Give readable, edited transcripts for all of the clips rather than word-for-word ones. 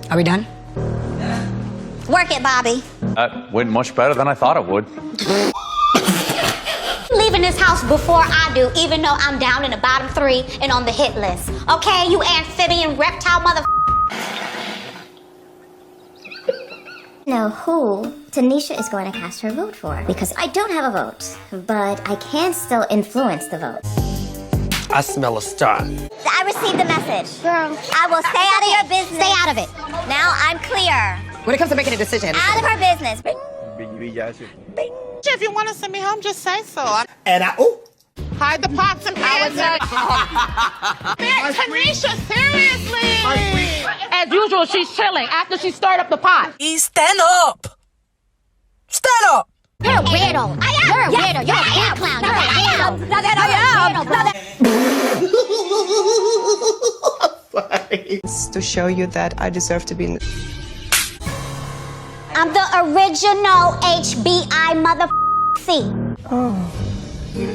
Are we done? Work it, Bobby. That went much better than I thought it would. Leaving this house before I do, even though I'm down in the bottom 3 and on the hit list. Okay, you amphibian reptile mother. Know who Tanisha is going to cast her vote for. Because I don't have a vote, but I can still influence the vote. I smell a star. I received the message. Girl, I will stay out of your business. Stay out of it. Now I'm clear. When it comes to making a decision. Out of her business. If you want to send me home, just say so. And Hide the pots and pans. Tanisha, seriously. As usual, she's chilling after she stirred up the pot. Stand up. Stand up. You're a weirdo. You're a weirdo. You're a weird clown. You're a weirdo. To show you that I deserve to be in. I'm the original HBI mother C. Oh,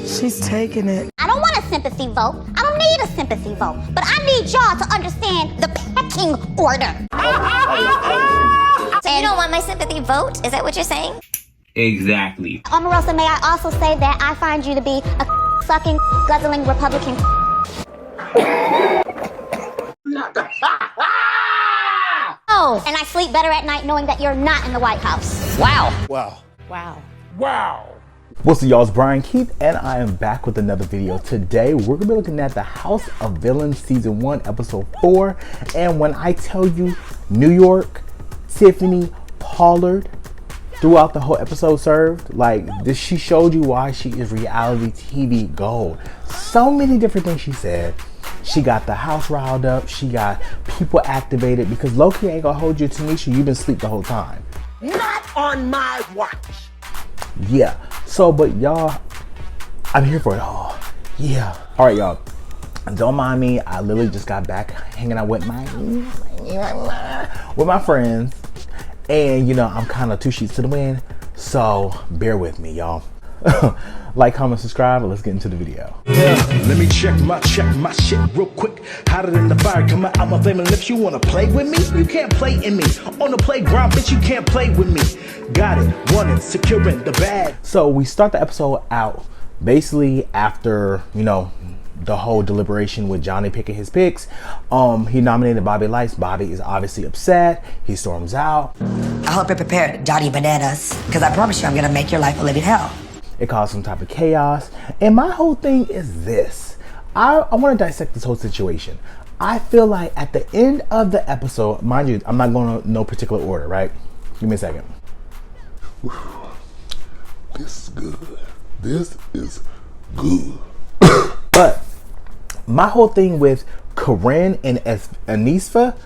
she's taking it. I don't want a sympathy vote. I don't need a sympathy vote. But I need y'all to understand the pecking order. So you don't want my sympathy vote? Is that what you're saying? Exactly. Omarosa, may I also say that I find you to be a sucking, guzzling Republican. Oh, and I sleep better at night knowing that you're not in the White House. Wow. wow. Wow. Wow. What's up, y'all? It's Brian Keith, and I am back with another video. Today, we're gonna be looking at the House of Villains Season 1, Episode 4. And when I tell you New York, Tiffany, Pollard, throughout the whole episode served, like this, she showed you why she is reality TV gold. So many different things she said. She got the house riled up. She got people activated because Loki ain't gonna hold you, Tanisha. You've been asleep the whole time. Not on my watch. Yeah. So, but y'all, I'm here for it all. Yeah. All right, y'all. Don't mind me. I literally just got back hanging out with my friends, and you know I'm kind of 2 sheets to the wind. So bear with me, y'all. Like, comment, subscribe, and let's get into the video. Yeah, let me check my shit real quick. Hotter than the fire coming out my flame. And if you wanna play with me, you can't play in me. On the playground, bitch, you can't play with me. Got it, wanted, securing the bag. So we start the episode out basically after, you know, the whole deliberation with Johnny picking his picks. He nominated Bobby Lights. Bobby is obviously upset. He storms out. I hope you're prepared, Johnny Bananas, because I promise you I'm gonna make your life a living hell. It caused some type of chaos. And my whole thing is this. I want to dissect this whole situation. I feel like at the end of the episode, mind you, I'm not going to no particular order, right? Give me a second. This is good. This is good. But my whole thing with Corinne and Anisfa,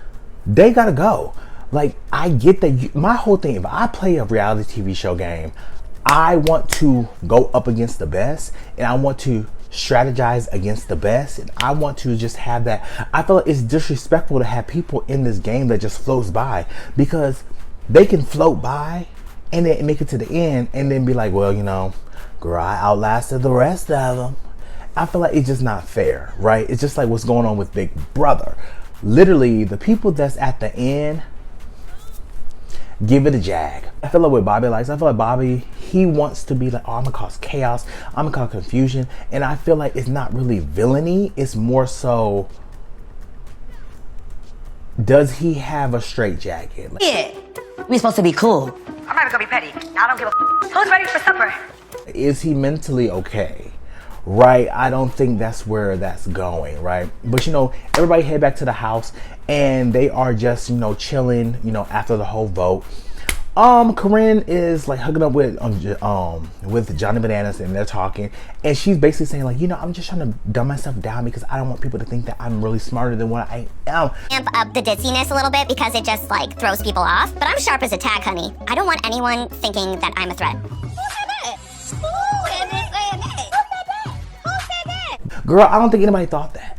they gotta go. Like, I get that. My whole thing, if I play a reality TV show game, I want to go up against the best, and I want to strategize against the best, and I want to just have that. I feel like it's disrespectful to have people in this game that just floats by, because they can float by and then make it to the end and then be like, well, you know, girl, I outlasted the rest of them. I feel like it's just not fair, right? It's just like what's going on with Big Brother. Literally, the people that's at the end, give it a jag. I feel like with Bobby Lights, I feel like Bobby, he wants to be like, oh, I'm gonna cause chaos, I'm gonna cause confusion. And I feel like it's not really villainy, it's more so, does he have a straight jacket? Like, Yeah, we supposed to be cool. I'm not even gonna be petty. I don't give a who's ready for supper. is he mentally okay? Right? I don't think that's where that's going, right? But you know, everybody head back to the house and they are just, you know, chilling, you know, after the whole vote. Corinne is like hugging up with Johnny Bananas, and they're talking, and she's basically saying like, you know, I'm just trying to dumb myself down because I don't want people to think that I'm really smarter than what I am. Amp up the ditziness a little bit because it just like throws people off. But I'm sharp as a tack, honey. I don't want anyone thinking that I'm a threat. Girl, I don't think anybody thought that.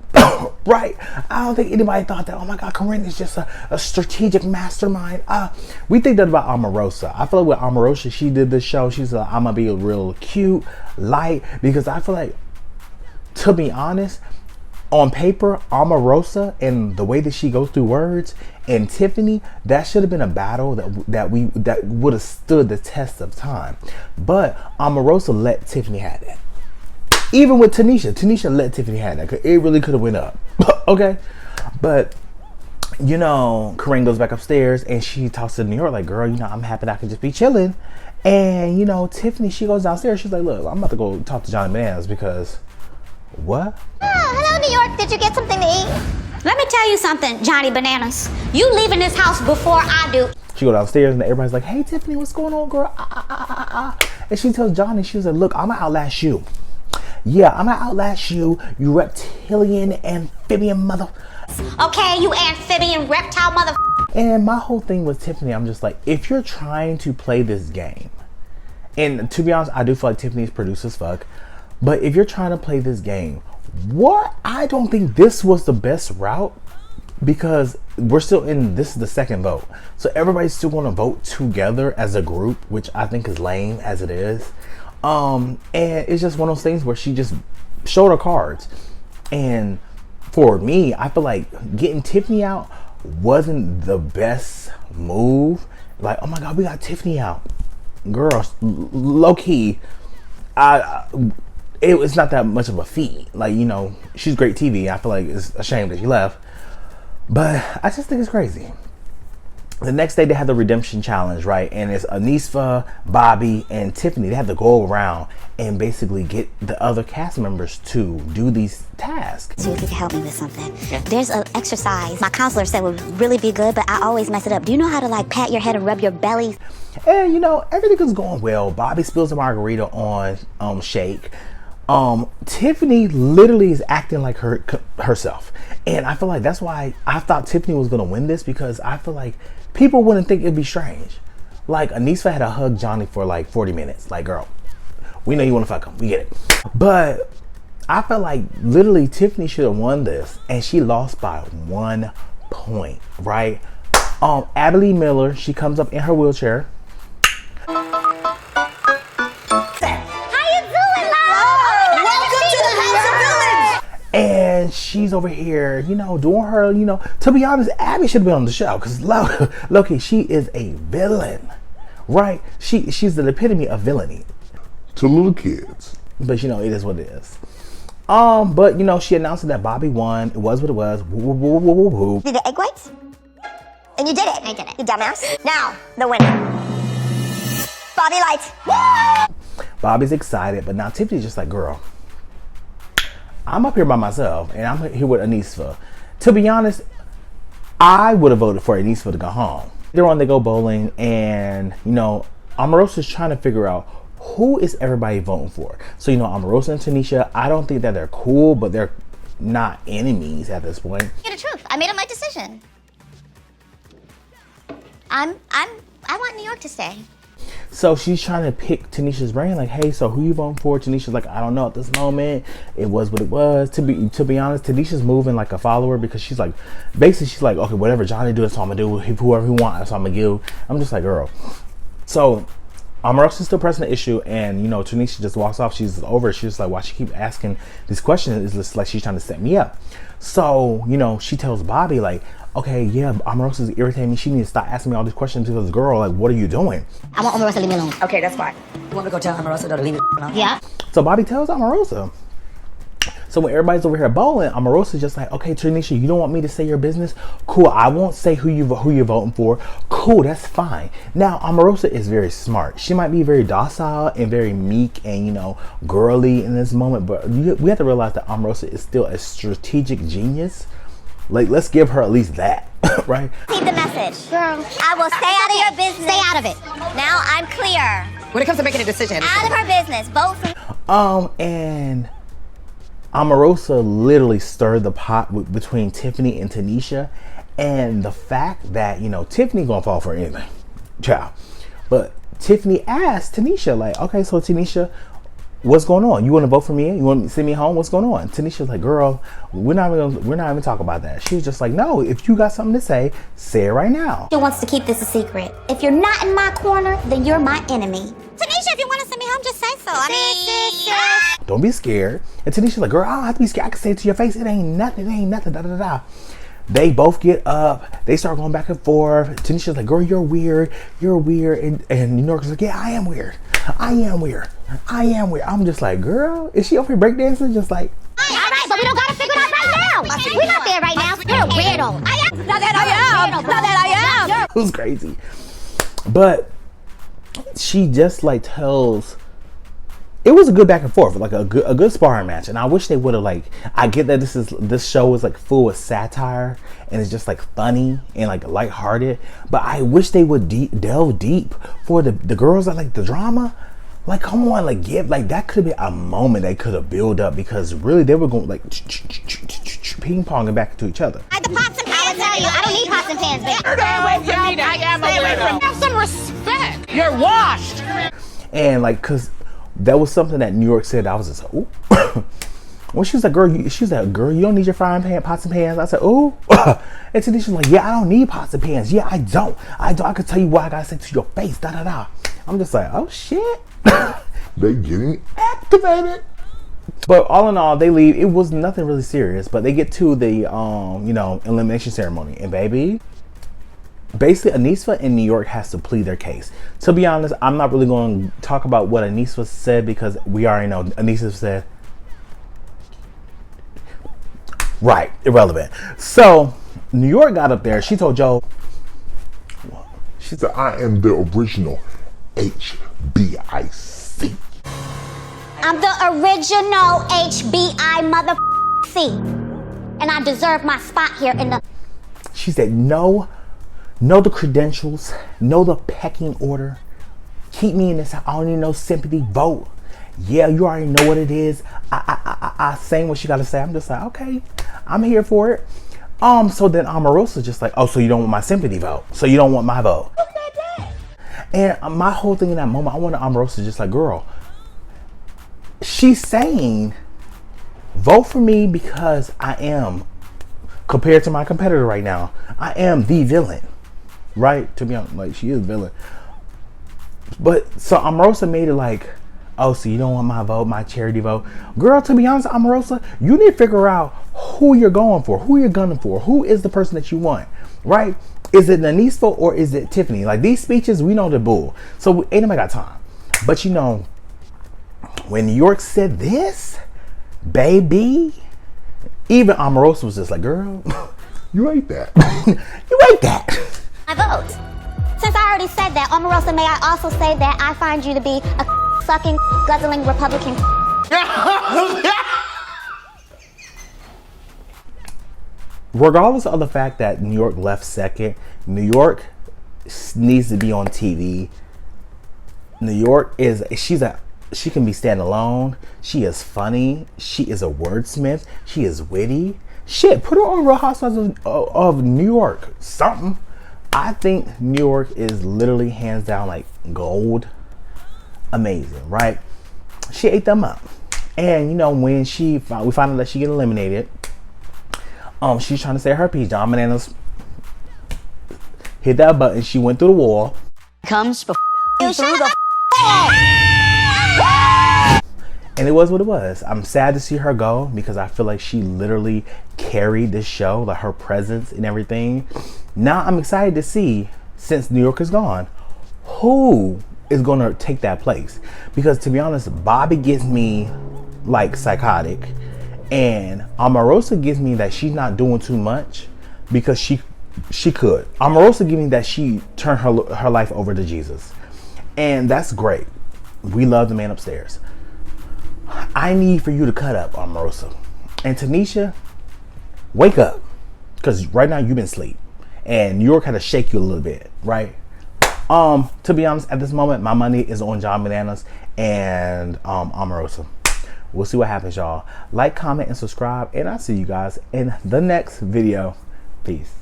Right? I don't think anybody thought that. Oh my God, Corinne is just a strategic mastermind. We think that about Omarosa. I feel like with Omarosa, she did this show. She's like, I'm gonna be a real cute, light, because I feel like, to be honest, on paper, Omarosa and the way that she goes through words, and Tiffany, that should have been a battle that would have stood the test of time. But Omarosa let Tiffany have that. Even with Tanisha let Tiffany have that. It really could have went up. Okay, but you know, Corinne goes back upstairs and she talks to New York like, girl, you know, I'm happy that I can just be chilling. And you know, Tiffany, she goes downstairs. She's like, look, I'm about to go talk to Johnny Bananas because. What? Oh, hello, New York. Did you get something to eat? Let me tell you something, Johnny Bananas. You leaving this house before I do. She go downstairs and everybody's like, hey, Tiffany, what's going on, girl? And she tells Johnny, she was like, look, I'm gonna outlast you. Yeah, I'm gonna outlast you, you reptilian, amphibian mother. Okay, you amphibian, reptile mother. And my whole thing with Tiffany, I'm just like, if you're trying to play this game, and to be honest, I do feel like Tiffany's produced as fuck. But if you're trying to play this game, what? I don't think this was the best route, because we're still in, this is the second vote. So everybody's still going to vote together as a group, which I think is lame as it is. And it's just one of those things where she just showed her cards. And for me, I feel like getting Tiffany out wasn't the best move. Like, oh my God, we got Tiffany out. Girl, low key, it was not that much of a feat. Like, you know, she's great TV. I feel like it's a shame that she left. But I just think it's crazy. The next day they had the redemption challenge, right? And it's Anisfa, Bobby, and Tiffany. They have to go around and basically get the other cast members to do these tasks. See if you can help me with something. Yeah. There's an exercise my counselor said would really be good, but I always mess it up. Do you know how to like pat your head and rub your belly? And you know, everything is going well. Bobby spills a margarita on Shake. Tiffany literally is acting like herself. And I feel like that's why I thought Tiffany was going to win this, because I feel like people wouldn't think it'd be strange. Like, Anisfa had to hug Johnny for like 40 minutes. Like, girl, we know you want to fuck him. We get it. But I felt like literally Tiffany should have won this, and she lost by 1 point, right? Abilene Miller, she comes up in her wheelchair. And she's over here, you know, doing her, you know, to be honest, Abby should have been on the show, because Loki, she is a villain, right? She's the epitome of villainy. To little kids. But, you know, it is what it is. But, you know, she announced that Bobby won. It was what it was. Woo, woo, woo, woo, woo. Did the egg whites? And you did it. I did it. You dumbass. Now, the winner. Bobby Light. Woo! Bobby's excited, but now Tiffany's just like, girl, I'm up here by myself, and I'm here with Anisfa. To be honest, I would have voted for Anisfa to go home. They're on, they go bowling, and, you know, Omarosa's trying to figure out who is everybody voting for. So, you know, Omarosa and Tanisha, I don't think that they're cool, but they're not enemies at this point. Hear the truth. I made up my decision. I want New York to stay. So she's trying to pick Tanisha's brain, like, hey, so who you voting for? Tanisha's like, I don't know at this moment. It was what it was. To be honest, Tanisha's moving like a follower, because she's like, basically she's like, okay, whatever Johnny do, that's what I'm gonna do. Whoever he wants, that's what I'm gonna give. I'm just like, girl. So Omarosa's still pressing the issue, and you know, Tanisha just walks off. She's over. She's just like, why she keep asking these questions? It's just like she's trying to set me up. So, you know, she tells Bobby, like, okay, yeah, Omarosa's irritating me. She needs to stop asking me all these questions, because, girl, like, what are you doing? I want Omarosa to leave me alone. Okay, that's fine. You want me to go tell Omarosa to leave me alone? Yeah. So Bobby tells Omarosa. So when everybody's over here bowling, Omarosa's just like, okay, Tanisha, you don't want me to say your business? Cool, I won't say who you're voting for. Cool, that's fine. Now, Omarosa is very smart. She might be very docile and very meek and, you know, girly in this moment, but we have to realize that Omarosa is still a strategic genius. Like, let's give her at least that, right? Read the message. Girl, I will stay out of your business. stay out of it. Now I'm clear. When it comes to making a decision. Out of her business. Vote for And Omarosa literally stirred the pot between Tiffany and Tanisha, and the fact that, you know, Tiffany gonna fall for anything, child. But Tiffany asked Tanisha, like, okay, so Tanisha, what's going on? You want to vote for me? You want to send me home? What's going on? Tanisha's like, girl, we're not even talking about that. She was just like, no, if you got something to say it right now. She wants to keep this a secret. If you're not in my corner, then you're my enemy. Tanisha, if you want to send me home, just say so. I mean, don't be scared. And Tanisha's like, girl, I don't have to be scared. I can say it to your face. It ain't nothing. It ain't nothing. Da da da. They both get up. They start going back and forth. Tanisha's like, girl, you're weird. You're weird. And New York's like, yeah, I am weird. I am weird. I am weird. I'm just like, girl, is she over here breakdancing? Just like, all right, but we don't gotta figure it out right now. We're not there right now. You're a weirdo. I am. Not that I am. it was crazy. But she just like tells, it was a good back and forth, like a good sparring match. And I wish they would have, like, I get that this show is like full of satire and it's just like funny and like lighthearted, but I wish they would delve deep for the girls that like the drama. Like, come on, like, give, like, that could have been a moment they could have built up, because really they were going like ping ponging back to each other. The pots and pans, I don't need pots and pans, baby. Stay away from me. I am away from. Have some respect. You're washed. And like, cause that was something that New York said. I was just like, ooh. When she was like, girl, you don't need your frying pan, pots and pans. I said, ooh. And Tanisha's like, yeah, I don't need pots and pans. Yeah, I don't. I can tell you what I gotta say to your face. Da da da. I'm just like, oh shit. They getting activated. But all in all, they leave. It was nothing really serious, but they get to the elimination ceremony, and baby, basically Anisva in New York has to plead their case. To be honest, I'm not really going to talk about what Anisva said, because we already know Anisva said, right, irrelevant. So New York got up there. She told Joe, she said, I am the original HBIC. I'm the original HBI mother C, and I deserve my spot here in the. She said, know the credentials, know the pecking order. Keep me in this. I don't need no sympathy vote. Yeah, you already know what it is. I saying what she got to say. I'm just like, okay, I'm here for it. So then Omarosa's just like, oh, so you don't want my sympathy vote? So you don't want my vote? And my whole thing in that moment, I wanted Omarosa just like, girl, she's saying, vote for me because I am, compared to my competitor right now, I am the villain, right? To be honest, like, she is villain. But so Omarosa made it like, oh, so you don't want my vote, my charity vote? Girl, to be honest, Omarosa, you need to figure out who you're going for, who you're gunning for, who is the person that you want, right? Is it Anisva or is it Tiffany? Like, these speeches, we know the bull. So ain't nobody got time. But you know, when New York said this, baby, even Omarosa was just like, girl, you ain't that. You ain't that. My vote. Since I already said that, Omarosa, may I also say that I find you to be a sucking, guzzling Republican. Regardless of the fact that New York left second, New York needs to be on TV. New York she can be standalone. She is funny. She is a wordsmith. She is witty. Shit, put her on Real Housewives of New York. Something. I think New York is literally hands down like gold. Amazing, right? She ate them up. And you know, when we found out that she get eliminated, she's trying to say her piece. John Bananas hit that button. She went through the wall. Comes through the And it was what it was. I'm sad to see her go, because I feel like she literally carried this show, like her presence and everything. Now I'm excited to see, since New York is gone, who is going to take that place. Because to be honest, Bobby gives me like psychotic, and Omarosa gives me that she's not doing too much because she could. Omarosa gives me that she turned her life over to Jesus, and that's great. We love the man upstairs. I need for you to cut up, Omarosa. And Tanisha, wake up. Because right now you've been asleep. And New York had to shake you a little bit, right? To be honest, at this moment, my money is on John Bananas and Omarosa. We'll see what happens, y'all. Like, comment, and subscribe. And I'll see you guys in the next video. Peace.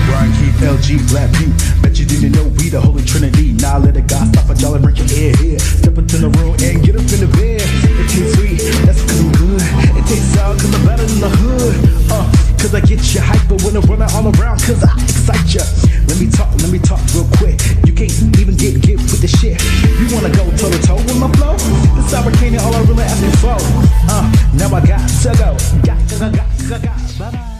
Brian Keith, LG, Black Butte. Bet you didn't know we the Holy Trinity. Now let a God stop a jolly, bring your ear here. Step into the room and get up in the bed. It tastes sweet, that's cause I'm good. It tastes sour cause I'm better than the hood. Cause I get you hyper when I'm running all around cause I excite you. Let me talk real quick. You can't even get with the shit. You wanna go toe to toe with my flow? This American all I really asking for. Now I got to go. Got. Bye bye.